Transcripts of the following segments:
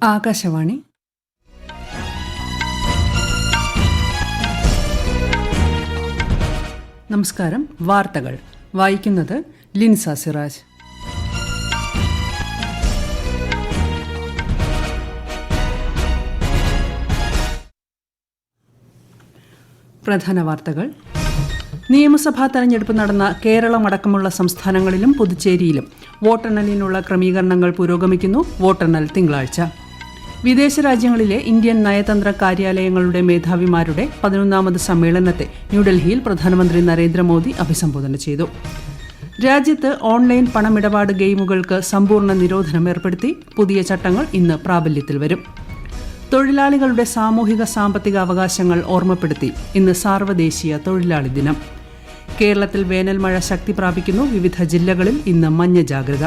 ആകാശവാണി. നമസ്കാരം. വാർത്തകൾ വായിക്കുന്നത് ലിൻസ സിറാജ്. പ്രധാന വാർത്തകൾ. നിയമസഭാ തെരഞ്ഞെടുപ്പ് നടന്ന കേരളമടക്കമുള്ള സംസ്ഥാനങ്ങളിലും പുതുച്ചേരിയിലും വോട്ടെണ്ണലിനുള്ള ക്രമീകരണങ്ങൾ പുരോഗമിക്കുന്നു. വോട്ടെണ്ണൽ തിങ്കളാഴ്ച. വിദേശ രാജ്യങ്ങളിലെ ഇന്ത്യൻ നയതന്ത്ര കാര്യാലയങ്ങളുടെ മേധാവിമാരുടെ 11ാമത് സമ്മേളനത്തെ ന്യൂഡൽഹിയിൽ പ്രധാനമന്ത്രി നരേന്ദ്രമോദി അഭിസംബോധന ചെയ്തു. രാജ്യത്ത് ഓൺലൈൻ പണമിടപാട് ഗെയിമുകൾക്ക് സമ്പൂർണ്ണ നിരോധനം ഏർപ്പെടുത്തി. പുതിയ ചട്ടങ്ങൾ ഇന്ന് പ്രാബല്യത്തിൽ വരും. തൊഴിലാളികളുടെ സാമൂഹിക സാമ്പത്തിക അവകാശങ്ങൾ ഓർമ്മപ്പെടുത്തി ഇന്ന് സാർവദേശീയ തൊഴിലാളി ദിനം. കേരളത്തിൽ വേനൽ മഴ ശക്തി പ്രാപിക്കുന്നു. വിവിധ ജില്ലകളിൽ ഇന്ന് മഞ്ഞ ജാഗ്രത.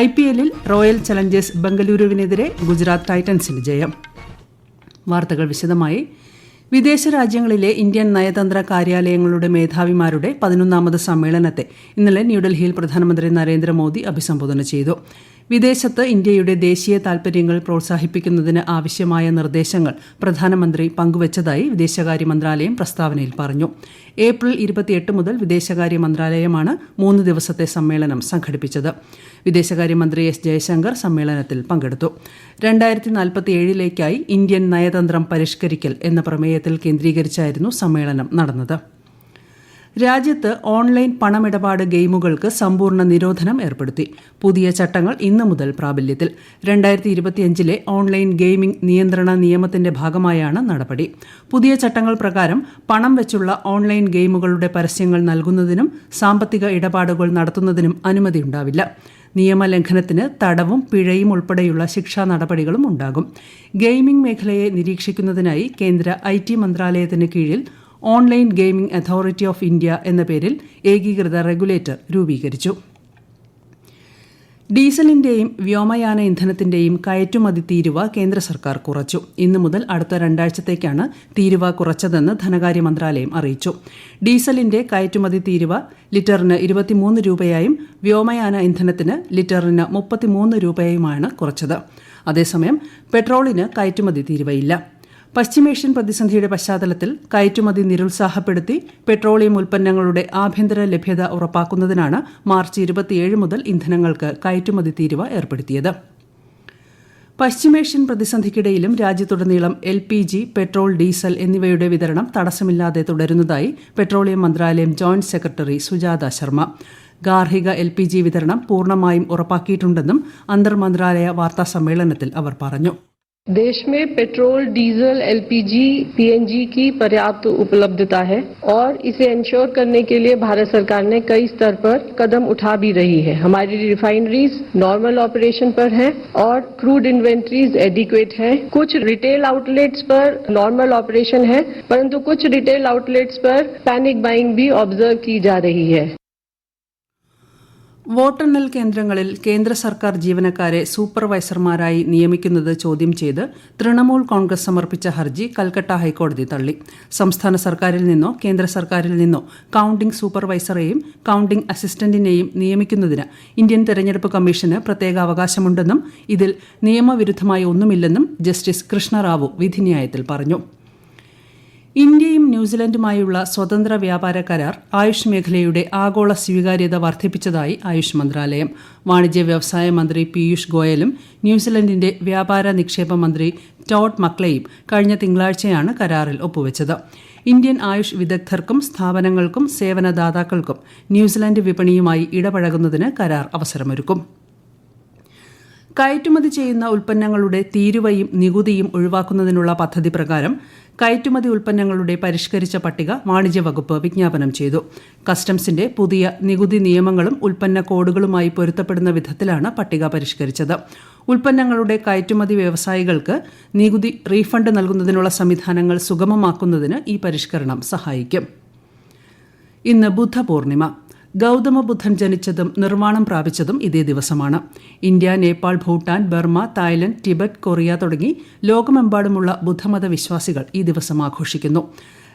IPL-ൽ റോയൽ ചലഞ്ചേഴ്സ് ബംഗളൂരുവിനെതിരെ ഗുജറാത്ത് ടൈറ്റൻസിന് ജയം. വാർത്തകൾ വിശദമായി. വിദേശ രാജ്യങ്ങളിലെ ഇന്ത്യൻ നയതന്ത്ര കാര്യാലയങ്ങളുടെ മേധാവിമാരുടെ 11ാമത് സമ്മേളനത്തെ ഇന്നലെ ന്യൂഡൽഹിയിൽ പ്രധാനമന്ത്രി നരേന്ദ്രമോദി അഭിസംബോധന ചെയ്തു. വിദേശത്ത് ഇന്ത്യയുടെ ദേശീയ താൽപര്യങ്ങൾ പ്രോത്സാഹിപ്പിക്കുന്നതിന് ആവശ്യമായ നിർദ്ദേശങ്ങൾ പ്രധാനമന്ത്രി പങ്കുവച്ചതായി വിദേശകാര്യ മന്ത്രാലയം പ്രസ്താവനയിൽ പറഞ്ഞു. ഏപ്രിൽ 28 മുതൽ വിദേശകാര്യ മന്ത്രാലയമാണ് 3 ദിവസത്തെ സമ്മേളനം സംഘടിപ്പിച്ചത്. വിദേശകാര്യമന്ത്രി S. ജയശങ്കർ സമ്മേളനത്തിൽ പങ്കെടുത്തു. 2047-ലേക്കായി ഇന്ത്യൻ നയതന്ത്രം പരിഷ്കരിക്കൽ എന്ന പ്രമേയത്തിൽ കേന്ദ്രീകരിച്ചായിരുന്നു സമ്മേളനം നടന്നത്. രാജ്യത്ത് ഓൺലൈൻ പണമിടപാട് ഗെയിമുകൾക്ക് സമ്പൂർണ്ണ നിരോധനം ഏർപ്പെടുത്തി. പുതിയ ചട്ടങ്ങൾ ഇന്നു മുതൽ പ്രാബല്യത്തിൽ. 2025-ലെ ഓൺലൈൻ ഗെയിമിംഗ് നിയന്ത്രണ നിയമത്തിന്റെ ഭാഗമായാണ് നടപടി. പുതിയ ചട്ടങ്ങൾ പ്രകാരം പണം വെച്ചുള്ള ഓൺലൈൻ ഗെയിമുകളുടെ പരസ്യങ്ങൾ നൽകുന്നതിനും സാമ്പത്തിക ഇടപാടുകൾ നടത്തുന്നതിനും അനുമതിയുണ്ടാവില്ല. നിയമലംഘനത്തിന് തടവും പിഴയും ഉൾപ്പെടെയുള്ള ശിക്ഷാ നടപടികളും ഉണ്ടാകും. ഗെയിമിംഗ് മേഖലയെ നിരീക്ഷിക്കുന്നതിനായി കേന്ദ്ര IT മന്ത്രാലയത്തിന് കീഴിൽ online gaming authority of India എന്ന പേരിൽ ഏകീകൃത റെഗുലേറ്റർ രൂപീകരിച്ചു. ഡീസലിന്റെയും വ്യോമയാന ഇന്ധനത്തിന്റെയും കയറ്റുമതി തീരുവ കേന്ദ്ര സർക്കാർ കുറച്ചു. ഇന്നു മുതൽ അടുത്ത 2 ആഴ്ചത്തേക്കാണ് തീരുവ കുറച്ചതെന്ന് ധനകാര്യ മന്ത്രാലയം അറിയിച്ചു. ഡീസലിന്റെ കയറ്റുമതി തീരുവ ലിറ്ററിന് 23 രൂപയായും വ്യോമയാന ഇന്ധനത്തിന് ലിറ്ററിന് 33 രൂപയുമാണ് കുറച്ചത്. അതേസമയം പെട്രോളിന് കയറ്റുമതി തീരുവയില്ല. പശ്ചിമേഷ്യൻ പ്രതിസന്ധിയുടെ പശ്ചാത്തലത്തിൽ കയറ്റുമതി നിരുത്സാഹപ്പെടുത്തി പെട്രോളിയം ഉൽപ്പന്നങ്ങളുടെ ആഭ്യന്തര ലഭ്യത ഉറപ്പാക്കുന്നതിനാണ് മാർച്ച് 27 മുതൽ ഇന്ധനങ്ങൾക്ക് കയറ്റുമതി തീരുവ ഏർപ്പെടുത്തിയത്. പശ്ചിമേഷ്യൻ പ്രതിസന്ധിക്കിടയിലും രാജ്യത്തുടനീളം LPG, പെട്രോൾ, ഡീസൽ എന്നിവയുടെ വിതരണം തടസ്സമില്ലാതെ തുടരുന്നതായി പെട്രോളിയം മന്ത്രാലയം ജോയിന്റ് സെക്രട്ടറി സുജാത ശർമ്മ. ഗാർഹിക LPG വിതരണം പൂർണ്ണമായും ഉറപ്പാക്കിയിട്ടുണ്ടെന്നും അന്തർ മന്ത്രാലയ വാർത്താ സമ്മേളനത്തിൽ അവർ പറഞ്ഞു. देश में पेट्रोल, डीजल, LPG, PNG की पर्याप्त उपलब्धता है और इसे इंश्योर करने के लिए भारत सरकार ने कई स्तर पर कदम उठा भी रही है. हमारी रिफाइनरीज नॉर्मल ऑपरेशन पर हैं और क्रूड इन्वेंट्रीज एडिक्वेट हैं. कुछ रिटेल आउटलेट्स पर नॉर्मल ऑपरेशन है, परंतु कुछ रिटेल आउटलेट्स पर पैनिक बाइंग भी ऑब्जर्व की जा रही है. വോട്ടെണ്ണൽ കേന്ദ്രങ്ങളിൽ കേന്ദ്ര സർക്കാർ ജീവനക്കാരെ സൂപ്പർവൈസർമാരായി നിയമിക്കുന്നത് ചോദ്യം ചെയ്ത് തൃണമൂൽ കോൺഗ്രസ് സമർപ്പിച്ച ഹർജി കൽക്കട്ട ഹൈക്കോടതി തള്ളി. സംസ്ഥാന സർക്കാരിൽ നിന്നോ കേന്ദ്ര സർക്കാരിൽ നിന്നോ കൌണ്ടിംഗ് സൂപ്പർവൈസറെയും കൌണ്ടിംഗ് അസിസ്റ്റന്റിനെയും നിയമിക്കുന്നതിന് ഇന്ത്യൻ തെരഞ്ഞെടുപ്പ് കമ്മീഷന് പ്രത്യേക അവകാശമുണ്ടെന്നും ഇതിൽ നിയമവിരുദ്ധമായി ഒന്നുമില്ലെന്നും ജസ്റ്റിസ് കൃഷ്ണറാവു വിധിന്യായത്തിൽ പറഞ്ഞു. ഇന്ത്യയും ന്യൂസിലൻഡുമായുള്ള സ്വതന്ത്ര വ്യാപാര കരാർ ആയുഷ് മേഖലയുടെ ആഗോള സ്വീകാര്യത വർദ്ധിപ്പിച്ചതായി ആയുഷ് മന്ത്രാലയം. വാണിജ്യ വ്യവസായ മന്ത്രി പീയൂഷ് ഗോയലും ന്യൂസിലൻഡിന്റെ വ്യാപാര നിക്ഷേപ മന്ത്രി ടോഡ് മക്ലെയും കഴിഞ്ഞ തിങ്കളാഴ്ചയാണ് കരാറിൽ ഒപ്പുവെച്ചത്. ഇന്ത്യൻ ആയുഷ് വിദഗ്ധർക്കും സ്ഥാപനങ്ങൾക്കും സേവനദാതാക്കൾക്കും ന്യൂസിലൻഡ് വിപണിയുമായി ഇടപഴകുന്നതിന് കരാർ അവസരമൊരുക്കും. കയറ്റുമതി ചെയ്യുന്ന ഉൽപ്പന്നങ്ങളുടെ തീരുവയും നികുതിയും ഒഴിവാക്കുന്നതിനുള്ള പദ്ധതി പ്രകാരം കയറ്റുമതി ഉൽപ്പന്നങ്ങളുടെ പരിഷ്കരിച്ച പട്ടിക വാണിജ്യ വകുപ്പ് വിജ്ഞാപനം ചെയ്തു. കസ്റ്റംസിന്റെ പുതിയ നികുതി നിയമങ്ങളും ഉൽപ്പന്ന കോഡുകളുമായി പൊരുത്തപ്പെടുന്ന വിധത്തിലാണ് പട്ടിക പരിഷ്കരിച്ചത്. ഉൽപ്പന്നങ്ങളുടെ കയറ്റുമതി വ്യവസായികൾക്ക് നികുതി റീഫണ്ട് നൽകുന്നതിനുള്ള സംവിധാനങ്ങൾ സുഗമമാക്കുന്നതിന് ഈ പരിഷ്കരണം സഹായിക്കും. ഇന്ന് ബുദ്ധപൂർണിമ. ഗൗതമ ബുദ്ധൻ ജനിച്ചതും നിർമ്മാണം പ്രാപിച്ചതും ഇതേ ദിവസമാണ്. India, Nepal, Bhutan, Burma, Thailand, Tibet, Korea തുടങ്ങി ലോകമെമ്പാടുമുള്ള ബുദ്ധമത വിശ്വാസികൾ ഈ ദിവസം ആഘോഷിക്കുന്നു.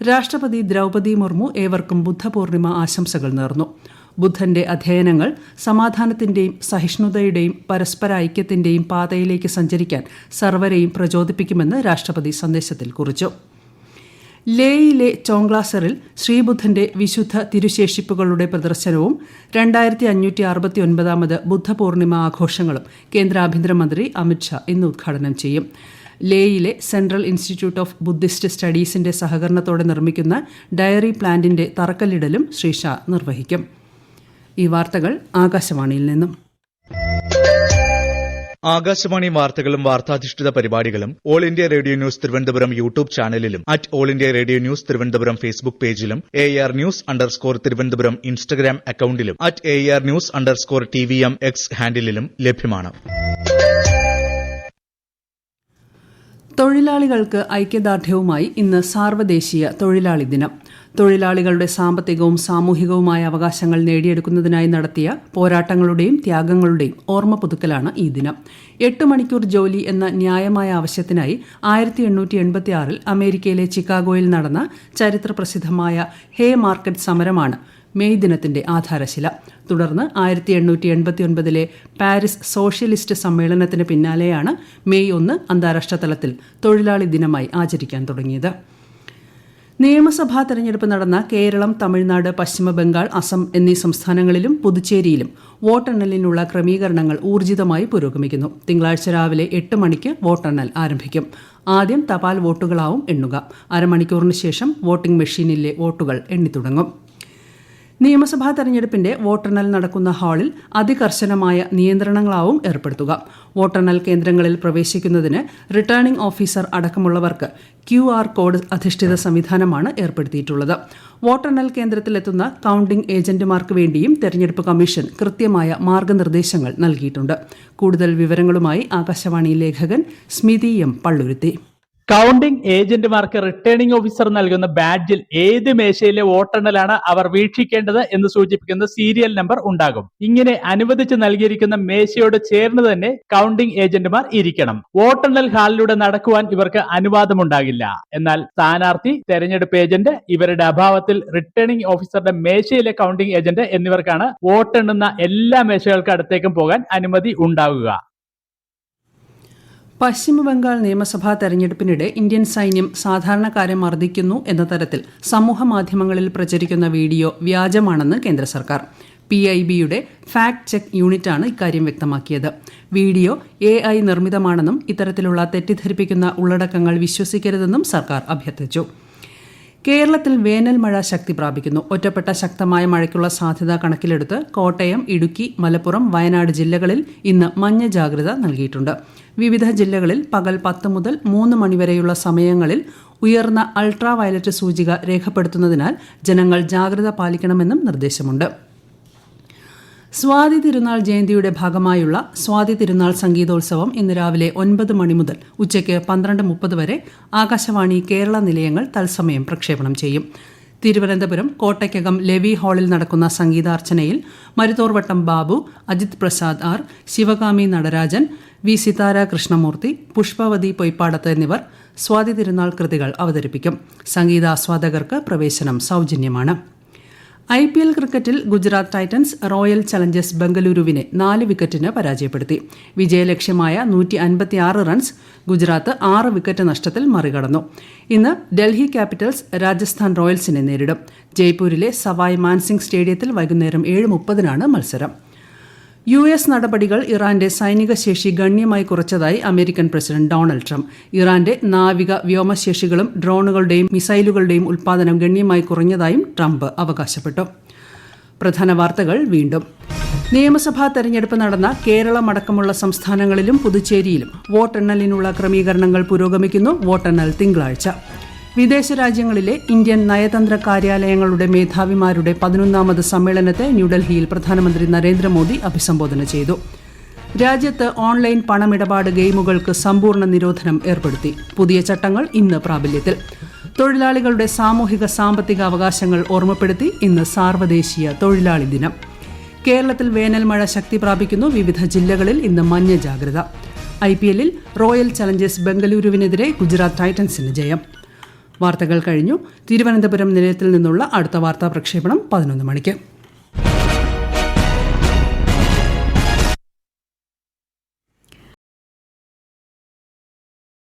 രാഷ്ട്രപതി ദ്രൗപദി മുർമു ഏവർക്കും ബുദ്ധപൂർണിമ ആശംസകൾ നേർന്നു. ബുദ്ധന്റെ അധ്യയനങ്ങൾ സമാധാനത്തിന്റെയും സഹിഷ്ണുതയുടെയും പരസ്പര ഐക്യത്തിന്റെയും പാതയിലേക്ക് സഞ്ചരിക്കാൻ സർവരെയും പ്രചോദിപ്പിക്കുമെന്ന് രാഷ്ട്രപതി സന്ദേശത്തിൽ കുറിച്ചു. ലേയിലെ ചോങ്ക്ലാസറിൽ ശ്രീബുദ്ധന്റെ വിശുദ്ധ തിരുശേഷിപ്പുകളുടെ പ്രദർശനവും 2569 ബുദ്ധപൂർണിമ ആഘോഷങ്ങളും കേന്ദ്ര ആഭ്യന്തരമന്ത്രി അമിത്ഷാ ഇന്ന് ഉദ്ഘാടനം ചെയ്യും. ലേയിലെ സെൻട്രൽ ഇൻസ്റ്റിറ്റ്യൂട്ട് ഓഫ് ബുദ്ധിസ്റ്റ് സ്റ്റഡീസിന്റെ സഹകരണത്തോടെ നിർമ്മിക്കുന്ന ഡയറി പ്ലാന്റിന്റെ തറക്കല്ലിടലും ശ്രീ ഷാ നിർവഹിക്കും. ഈ വാർത്തകൾ ആകാശവാണിയിൽ നിന്നും. ആകാശവാണി വാർത്തകളും വാർത്താധിഷ്ഠിത പരിപാടികളും All India Radio News Thiruvananthapuram YouTube ചാനലിലും All India Radio News Thiruvananthapuram Facebook പേജിലും AR News_ തിരുവനന്തപുരം ഇൻസ്റ്റഗ്രാം അക്കൌണ്ടിലും AR News_TVM X ഹാൻഡിലും ലഭ്യമാണ്. തൊഴിലാളികൾക്ക് ഐക്യദാർഢ്യവുമായി ഇന്ന് സാർവദേശീയ തൊഴിലാളി ദിനം. തൊഴിലാളികളുടെ സാമ്പത്തികവും സാമൂഹികവുമായ അവകാശങ്ങൾ നേടിയെടുക്കുന്നതിനായി നടത്തിയ പോരാട്ടങ്ങളുടെയും ത്യാഗങ്ങളുടെയും ഓർമ്മ പുതുക്കലാണ് ഈ ദിനം. 8 മണിക്കൂർ ജോലി എന്ന ന്യായമായ ആവശ്യത്തിനായി 1886 അമേരിക്കയിലെ ചിക്കാഗോയിൽ നടന്ന ചരിത്രപ്രസിദ്ധമായ ഹേ മാർക്കറ്റ് സമരമാണ് മെയ് ദിനത്തിന്റെ ആധാരശില. തുടർന്ന് 1889 പാരീസ് സോഷ്യലിസ്റ്റ് സമ്മേളനത്തിന് പിന്നാലെയാണ് മെയ് 1 അന്താരാഷ്ട്ര തലത്തിൽ തൊഴിലാളി ദിനമായി ആചരിക്കാൻ തുടങ്ങിയത്. നിയമസഭാ തെരഞ്ഞെടുപ്പ് നടന്ന കേരളം, തമിഴ്നാട്, പശ്ചിമബംഗാൾ, അസം എന്നീ സംസ്ഥാനങ്ങളിലും പുതുച്ചേരിയിലും വോട്ടെണ്ണലിനുള്ള ക്രമീകരണങ്ങൾ ഊർജിതമായി പുരോഗമിക്കുന്നു. തിങ്കളാഴ്ച രാവിലെ 8 മണിക്ക് വോട്ടെണ്ണൽ ആരംഭിക്കും. ആദ്യം തപാൽ വോട്ടുകളാവും എണ്ണുക. അരമണിക്കൂറിന് ശേഷം വോട്ടിംഗ് മെഷീനിലെ വോട്ടുകൾ എണ്ണിത്തുടങ്ങും. നിയമസഭാ തെരഞ്ഞെടുപ്പിന്റെ വോട്ടെണ്ണൽ നടക്കുന്ന ഹാളിൽ അതികർശനമായ നിയന്ത്രണങ്ങളാവും ഏർപ്പെടുത്തുക. വോട്ടെണ്ണൽ കേന്ദ്രങ്ങളിൽ പ്രവേശിക്കുന്നതിന് റിട്ടേണിംഗ് ഓഫീസർ അടക്കമുള്ളവർക്ക് QR കോഡ് അധിഷ്ഠിത സംവിധാനമാണ് ഏർപ്പെടുത്തിയിട്ടുള്ളത്. വോട്ടെണ്ണൽ കേന്ദ്രത്തിലെത്തുന്ന കൌണ്ടിംഗ് ഏജന്റുമാർക്ക് വേണ്ടിയും തെരഞ്ഞെടുപ്പ് കമ്മീഷൻ കൃത്യമായ മാർഗനിർദ്ദേശങ്ങൾ നൽകിയിട്ടുണ്ട്. കൂടുതൽ വിവരങ്ങളുമായി ആകാശവാണി ലേഖകൻ സ്മിതി M. പള്ളുരുത്തി. കൌണ്ടിംഗ് ഏജന്റുമാർക്ക് റിട്ടേണിംഗ് ഓഫീസർ നൽകുന്ന ബാഡ്ജിൽ ഏത് മേശയിലെ വോട്ടെണ്ണലാണ് അവർ വീക്ഷിക്കേണ്ടത് എന്ന് സൂചിപ്പിക്കുന്ന സീരിയൽ നമ്പർ ഉണ്ടാകും. ഇങ്ങനെ അനുവദിച്ച് നൽകിയിരിക്കുന്ന മേശയോട് ചേർന്ന് തന്നെ കൌണ്ടിംഗ് ഏജന്റുമാർ ഇരിക്കണം. വോട്ടെണ്ണൽ ഹാളിലൂടെ നടക്കുവാൻ ഇവർക്ക് അനുവാദമുണ്ടാകില്ല. എന്നാൽ സ്ഥാനാർത്ഥി, തെരഞ്ഞെടുപ്പ് ഏജന്റ്, ഇവരുടെ അഭാവത്തിൽ റിട്ടേണിംഗ് ഓഫീസറുടെ മേശയിലെ കൌണ്ടിംഗ് ഏജന്റ് എന്നിവർക്കാണ് വോട്ടെണ്ണുന്ന എല്ലാ മേശകൾക്ക് അടുത്തേക്കും പോകാൻ അനുമതി ഉണ്ടാകുക. പശ്ചിമബംഗാൾ നിയമസഭാ തെരഞ്ഞെടുപ്പിനിടെ ഇന്ത്യൻ സൈന്യം സാധാരണക്കാരെ മർദ്ദിക്കുന്നു എന്ന തരത്തിൽ സമൂഹമാധ്യമങ്ങളിൽ പ്രചരിക്കുന്ന വീഡിയോ വ്യാജമാണെന്ന് കേന്ദ്ര സർക്കാർ. PIBയുടെ ഫാക്ട് ചെക്ക് യൂണിറ്റാണ് ഇക്കാര്യം വ്യക്തമാക്കിയത്. വീഡിയോ AI നിർമ്മിതമാണെന്നും ഇത്തരത്തിലുള്ള തെറ്റിദ്ധരിപ്പിക്കുന്ന ഉള്ളടക്കങ്ങൾ വിശ്വസിക്കരുതെന്നും സർക്കാർ അഭ്യർത്ഥിച്ചു. കേരളത്തിൽ വേനൽ മഴ ശക്തി പ്രാപിക്കുന്നു. ഒറ്റപ്പെട്ട ശക്തമായ മഴയ്ക്കുള്ള സാധ്യത കണക്കിലെടുത്ത് കോട്ടയം, ഇടുക്കി, മലപ്പുറം, വയനാട് ജില്ലകളിൽ ഇന്ന് മഞ്ഞ ജാഗ്രത നൽകിയിട്ടുണ്ട്. വിവിധ ജില്ലകളിൽ പകൽ 10 മുതൽ 3 മണിവരെയുള്ള സമയങ്ങളിൽ ഉയർന്ന അൾട്രാ വയലറ്റ് സൂചിക രേഖപ്പെടുത്തുന്നതിനാൽ ജനങ്ങൾ ജാഗ്രത പാലിക്കണമെന്നും നിർദ്ദേശമുണ്ട്. സ്വാതി തിരുനാൾ ജയന്തിയുടെ ഭാഗമായുള്ള സ്വാതി തിരുനാൾ സംഗീതോത്സവം ഇന്ന് രാവിലെ 9 മണി മുതൽ ഉച്ചയ്ക്ക് 12:30 വരെ ആകാശവാണി കേരള നിലയങ്ങൾ തത്സമയം പ്രക്ഷേപണം ചെയ്യും. തിരുവനന്തപുരം കോട്ടയ്ക്കകം ലെവി ഹാളിൽ നടക്കുന്ന സംഗീതാർച്ചനയിൽ മരുത്തോർവട്ടം ബാബു, അജിത് പ്രസാദ് R, ശിവകാമി നടരാജൻ, V. സിതാര കൃഷ്ണമൂർത്തി, പുഷ്പവതി പൊയ്പ്പാടത്ത് എന്നിവർ സ്വാതി തിരുനാൾ കൃതികൾ അവതരിപ്പിക്കും. സംഗീതാസ്വാദകർക്ക് പ്രവേശനം സൗജന്യമാണ്. IPL ക്രിക്കറ്റിൽ ഗുജറാത്ത് ടൈറ്റൻസ് റോയൽ ചലഞ്ചേഴ്സ് ബംഗളൂരുവിനെ 4 വിക്കറ്റിന് പരാജയപ്പെടുത്തി. വിജയലക്ഷ്യമായ 156 റൺസ് ഗുജറാത്ത് 6 വിക്കറ്റ് നഷ്ടത്തിൽ മറികടന്നു. ഇന്ന് ഡൽഹി ക്യാപിറ്റൽസ് രാജസ്ഥാൻ റോയൽസിനെ നേരിടും. ജയ്പൂരിലെ സവായ് മാൻസിംഗ് സ്റ്റേഡിയത്തിൽ വൈകുന്നേരം 7:30-നാണ് മത്സരം. US നടപടികൾ ഇറാന്റെ സൈനിക ശേഷി ഗണ്യമായി കുറച്ചതായി അമേരിക്കൻ പ്രസിഡന്റ് ഡൊണാൾഡ് ട്രംപ്. ഇറാന്റെ നാവിക വ്യോമശേഷികളും ഡ്രോണുകളുടെയും മിസൈലുകളുടെയും ഉൽപ്പാദനം ഗണ്യമായി കുറഞ്ഞതായും ട്രംപ് അവകാശപ്പെട്ടു. പ്രധാന വാർത്തകൾ വീണ്ടും. നിയമസഭാ തെരഞ്ഞെടുപ്പ് നടന്ന കേരളമടക്കമുള്ള സംസ്ഥാനങ്ങളിലും പുതുച്ചേരിയിലും വോട്ടെണ്ണലിനുള്ള ക്രമീകരണങ്ങൾ പുരോഗമിക്കുന്നു. വോട്ടെണ്ണൽ തിങ്കളാഴ്ച. വിദേശ രാജ്യങ്ങളിലെ ഇന്ത്യൻ നയതന്ത്ര കാര്യാലയങ്ങളുടെ മേധാവിമാരുടെ 11ാമത് സമ്മേളനത്തെ ന്യൂഡൽഹിയിൽ പ്രധാനമന്ത്രി നരേന്ദ്രമോദി അഭിസംബോധന ചെയ്തു. രാജ്യത്ത് ഓൺലൈൻ പണമിടപാട് ഗെയിമുകൾക്ക് സമ്പൂർണ്ണ നിരോധനം ഏർപ്പെടുത്തി. പുതിയ ചട്ടങ്ങൾ ഇന്ന് പ്രാബല്യത്തിൽ. തൊഴിലാളികളുടെ സാമൂഹിക സാമ്പത്തിക അവകാശങ്ങൾ ഓർമ്മപ്പെടുത്തി ഇന്ന് സാർവദേശീയ തൊഴിലാളി ദിനം. കേരളത്തിൽ വേനൽ മഴ ശക്തി പ്രാപിക്കുന്നു. വിവിധ ജില്ലകളിൽ ഇന്ന് മഞ്ഞ ജാഗ്രത. IPLൽ റോയൽ ചലഞ്ചേഴ്സ് ബംഗളൂരുവിനെതിരെ ഗുജറാത്ത് ടൈറ്റൻസിന് ജയം. വാർത്തകൾ കഴിഞ്ഞു. തിരുവനന്തപുരം നിലയത്തിൽ നിന്നുള്ള അടുത്ത വാർത്താ പ്രക്ഷേപണം 11 മണിക്ക്.